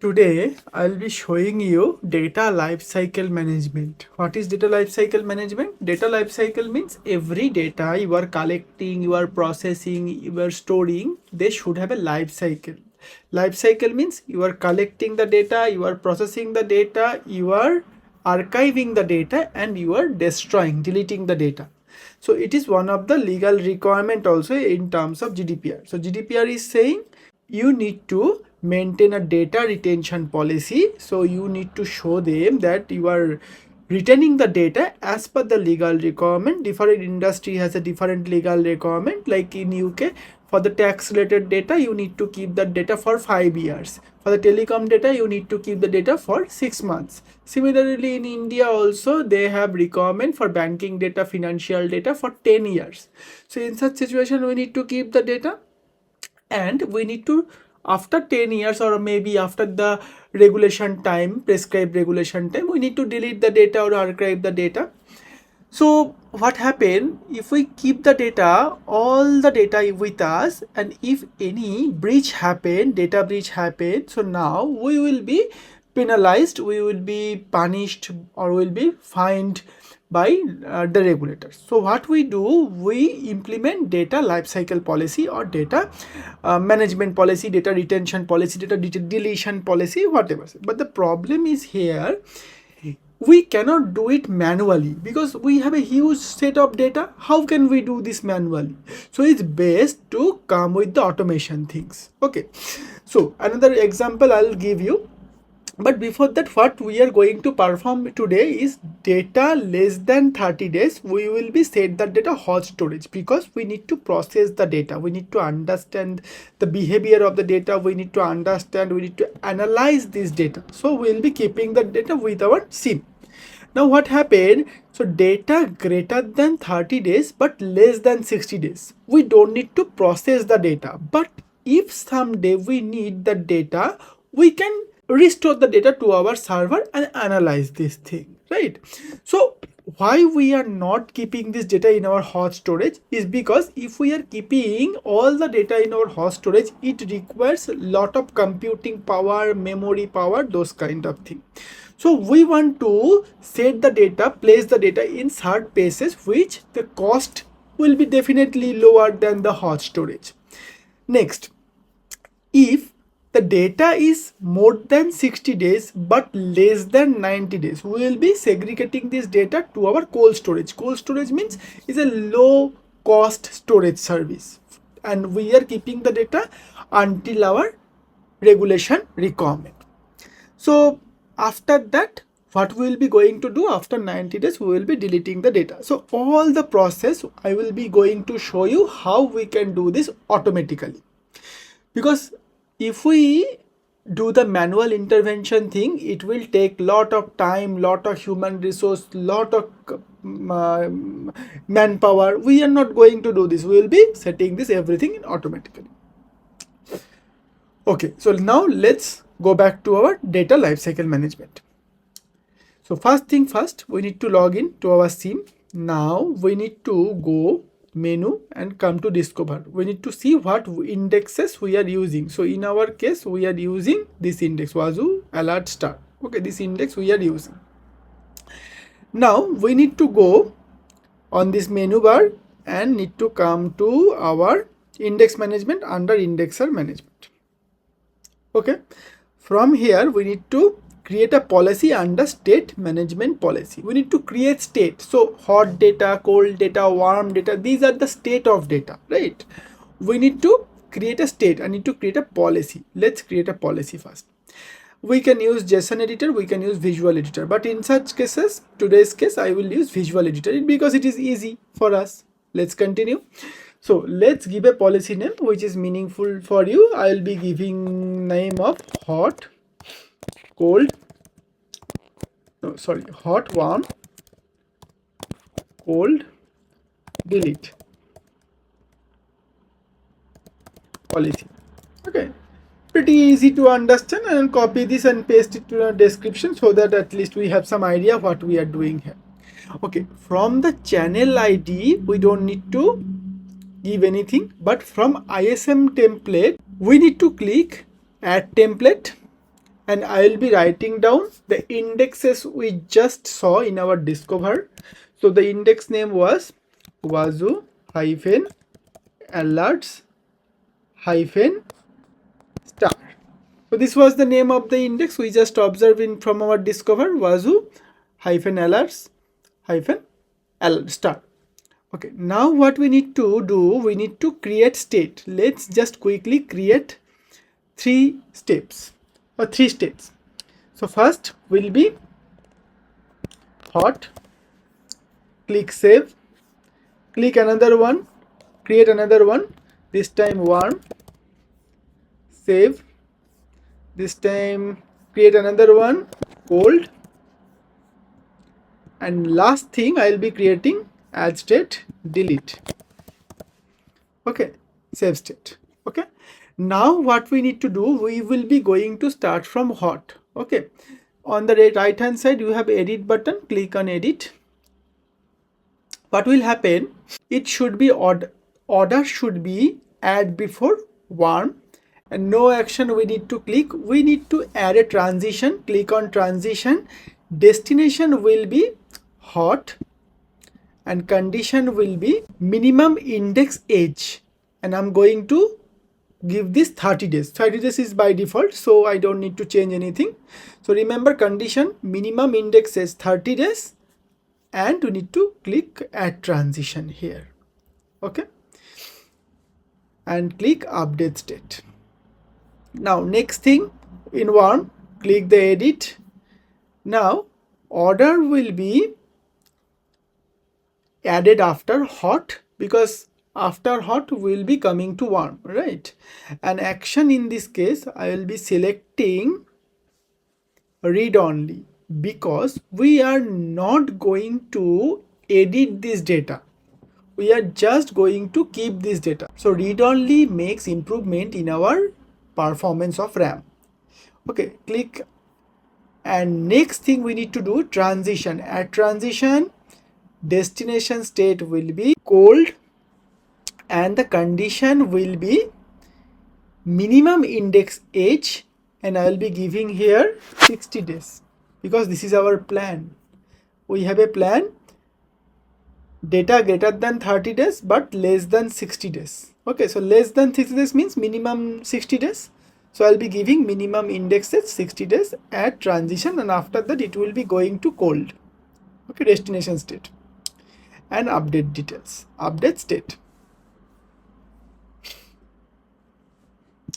Today, I'll be showing you data lifecycle management. What is data lifecycle management? Data lifecycle means every data you are collecting, you are processing, you are storing, they should have a life cycle. Life cycle means you are collecting the data, you are processing the data, you are archiving the data, and you are destroying, deleting the data. So it is one of the legal requirement also in terms of GDPR. So GDPR is saying you need to maintain a data retention policy. So you need to show them that you are retaining the data as per the legal requirement. Different industry has a different legal requirement. Like in UK, for the tax related data you need to keep the data for 5 years. For the telecom data you need to keep the data for 6 months. Similarly in India also they have requirement for banking data, financial data for 10 years. So in such situation we need to keep the data, and we need to, after 10 years or maybe after the regulation time, prescribed regulation time, we need to delete the data or archive the data. So what happen if we keep the data, all the data with us, and if any breach happen, data breach happen, so now we will be penalized, we will be punished, or will be fined by the regulators. So what we do, we implement data lifecycle policy or data management policy, data retention policy, data deletion policy, whatever. But the problem is here, we cannot do it manually because we have a huge set of data. How can we do this manually? So it's best to come with the automation things. Okay, so another example I'll give you. But before that, what we are going to perform today is data less than 30 days. We will be set the data hot storage because we need to process the data. We need to understand the behavior of the data. We need to understand, we need to analyze this data. So we will be keeping the data with our SIEM. Now what happened? So data greater than 30 days but less than 60 days. We don't need to process the data. But if someday we need the data, we can restore the data to our server and analyze this thing, right? So why we are not keeping this data in our hot storage is because if we are keeping all the data in our hot storage, it requires a lot of computing power, memory power, those kind of things. So we want to set the data, place the data in third places, which the cost will be definitely lower than the hot storage. Next, if the data is more than 60 days but less than 90 days, we will be segregating this data to our cold storage. Cold storage means is a low cost storage service, and we are keeping the data until our regulation requirement. So after that, what we will be going to do, after 90 days we will be deleting the data. So all the process I will be going to show you how we can do this automatically, because if we do the manual intervention thing, it will take lot of time, lot of human resource, lot of manpower. We are not going to do this. We will be setting this everything in automatically. Okay, so now let's go back to our data lifecycle management. So first thing first, we need to log in to our SIEM. Now we need to go menu and come to discover. We need to see what indexes we are using. So in our case we are using this index, Wazuh alert star. Okay, this index we are using. Now we need to go on this menu bar and need to come to our index management under indexer management. Okay, from here we need to create a policy under state management policy. We need to create state. So hot data, cold data, warm data, these are the state of data, right? We need to create a state. I need to create a policy. Let's create a policy first. We can use JSON editor, we can use visual editor, but in such cases, today's case, I will use visual editor because it is easy for us. Let's continue. So let's give a policy name which is meaningful for you. I will be giving name of hot, cold, hot, warm, cold, delete policy. Okay, pretty easy to understand, and copy this and paste it to the description so that at least we have some idea what we are doing here. Okay, from the channel ID we don't need to give anything, but from ISM template we need to click add template and I will be writing down the indexes we just saw in our discover. So the index name was Wazuh hyphen alerts hyphen star. So this was the name of the index we just observed in from our discover, Wazuh hyphen alerts hyphen alert star. Okay, now what we need to do, we need to create state. Let's just quickly create three steps or three states. So first will be hot, click save, click another one, create another one, this time warm, save, this time create another one, cold, and last thing I will be creating add state, delete. Okay, save state. Okay, now what we need to do, we will be going to start from hot. Okay, on the right hand side you have edit button, click on edit. What will happen, it should be order should be add before warm, and no action we need to click. We need to add a transition, click on transition, destination will be hot and condition will be minimum index age, and I'm going to give this 30 days. 30 days is by default, so I don't need to change anything. So remember, condition minimum index is 30 days, and we need to click add transition here. Okay, and click update state. Now next thing, in warm, click the edit. Now order will be added after hot, because after hot will be coming to warm, right? And action in this case I will be selecting read only, because we are not going to edit this data, we are just going to keep this data. So read only makes improvement in our performance of RAM. Okay, click, and next thing we need to do transition. At transition, destination state will be cold and the condition will be minimum index age, and I will be giving here 60 days, because this is our plan. We have a plan, data greater than 30 days but less than 60 days. Okay, so less than 60 days means minimum 60 days. So I'll be giving minimum indexes 60 days at transition, and after that it will be going to cold. Okay, destination state, and update details, update state.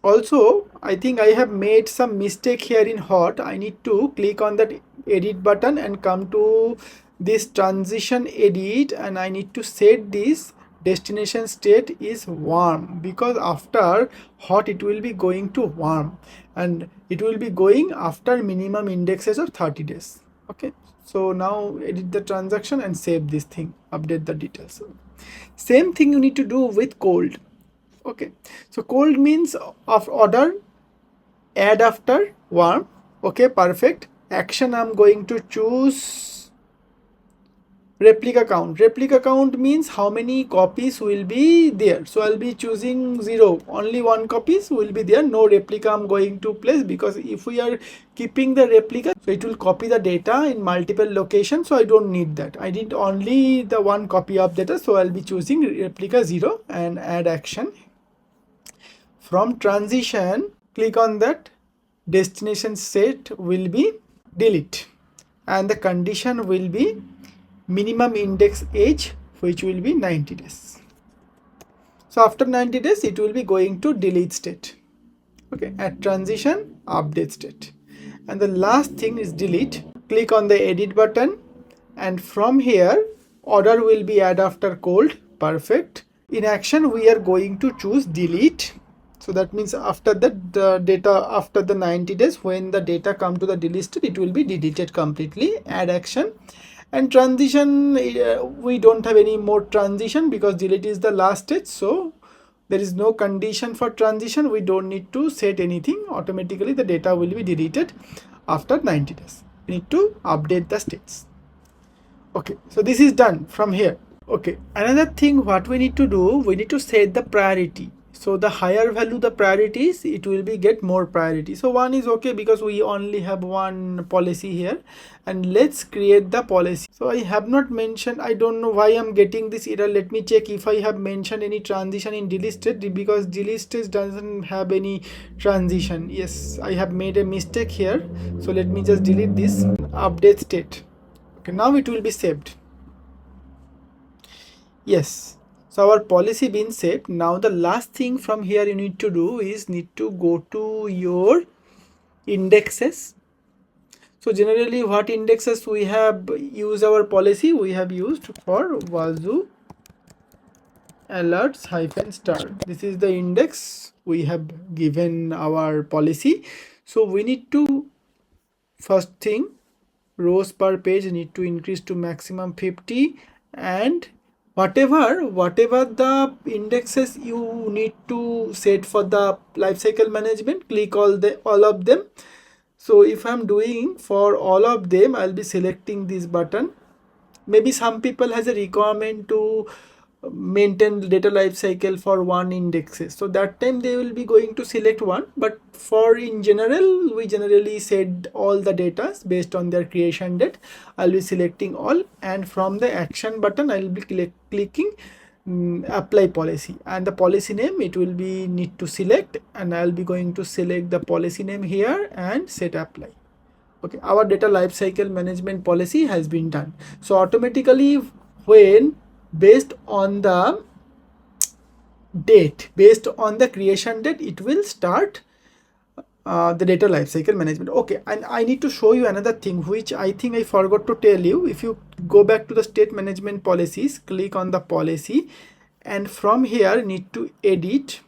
Also, I think I have made some mistake here in hot. I need to click on that edit button and come to this transition edit, and I need to set this destination state is warm, because after hot it will be going to warm, and it will be going after minimum indexes of 30 days. Okay, so now edit the transaction and save this thing, update the details. Same thing you need to do with cold. Okay, so cold means of order add after warm. Okay, perfect. Action I'm going to choose replica count. Replica count means how many copies will be there. So I'll be choosing 0. Only 1 copies will be there. No replica I'm going to place, because if we are keeping the replica, so it will copy the data in multiple locations. So I don't need that. I need only the 1 copy of data. So I'll be choosing replica 0 and add action. From transition, click on that, destination set will be delete, and the condition will be minimum index age, which will be 90 days. So after 90 days it will be going to delete state. Okay, at transition, update state, and the last thing is delete. Click on the edit button, and from here order will be add after cold. Perfect. In action we are going to choose delete. So that means after that, the data after the 90 days, when the data come to the delete state, it will be deleted completely. Add action. And transition, we don't have any more transition, because delete is the last stage. So there is no condition for transition. We don't need to set anything. Automatically the data will be deleted after 90 days. We need to update the states. Okay, so this is done from here. Okay, another thing what we need to do, we need to set the priority. So the higher value the priorities, it will be get more priority. So 1 is okay because we only have one policy here. And let's create the policy. So I have not mentioned, I don't know why I'm getting this error. Let me check if I have mentioned any transition in delisted, because delisted doesn't have any transition. Yes, I have made a mistake here. So let me just delete this update state. Okay, now it will be saved. Yes, so our policy being saved. Now the last thing from here you need to do is need to go to your indexes. So generally what indexes we have used our policy, we have used for Wazuh alerts -star. This is the index we have given our policy. So we need to, first thing, rows per page need to increase to maximum 50, and whatever the indexes you need to set for the lifecycle management, click all of them. So if I'm doing for all of them, I'll be selecting this button. Maybe some people has a requirement to maintain data life cycle for one indexes, so that time they will be going to select one. But for in general, we generally set all the data based on their creation date. I'll be selecting all, and from the action button I'll be clicking apply policy, and the policy name it will be need to select, and I'll be going to select the policy name here and set apply. Okay, our data lifecycle management policy has been done. So automatically, when based on the date, based on the creation date, it will start the data lifecycle management. Okay, and I need to show you another thing which I think I forgot to tell you. If you go back to the state management policies, click on the policy, and from here need to edit.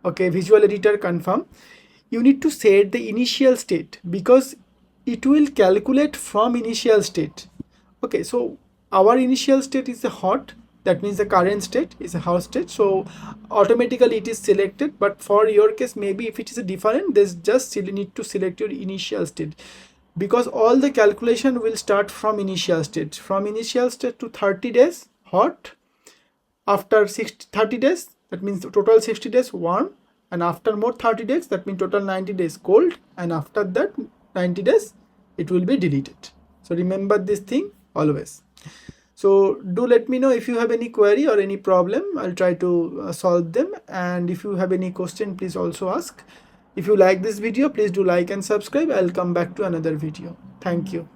Okay, visual editor confirm. You need to set the initial state, because it will calculate from initial state. Okay, so our initial state is a hot, that means the current state is a hot state, so automatically it is selected. But for your case, maybe if it is a different, there's just need to select your initial state, because all the calculation will start from initial state. From initial state to 30 days hot, after 30 days, that means total 60 days warm, and after more 30 days, that means total 90 days cold, and after that 90 days it will be deleted. So remember this thing always. So do let me know if you have any query or any problem. I'll try to solve them, and if you have any question, please also ask. If you like this video, please do like and subscribe. I'll come back to another video. Thank you.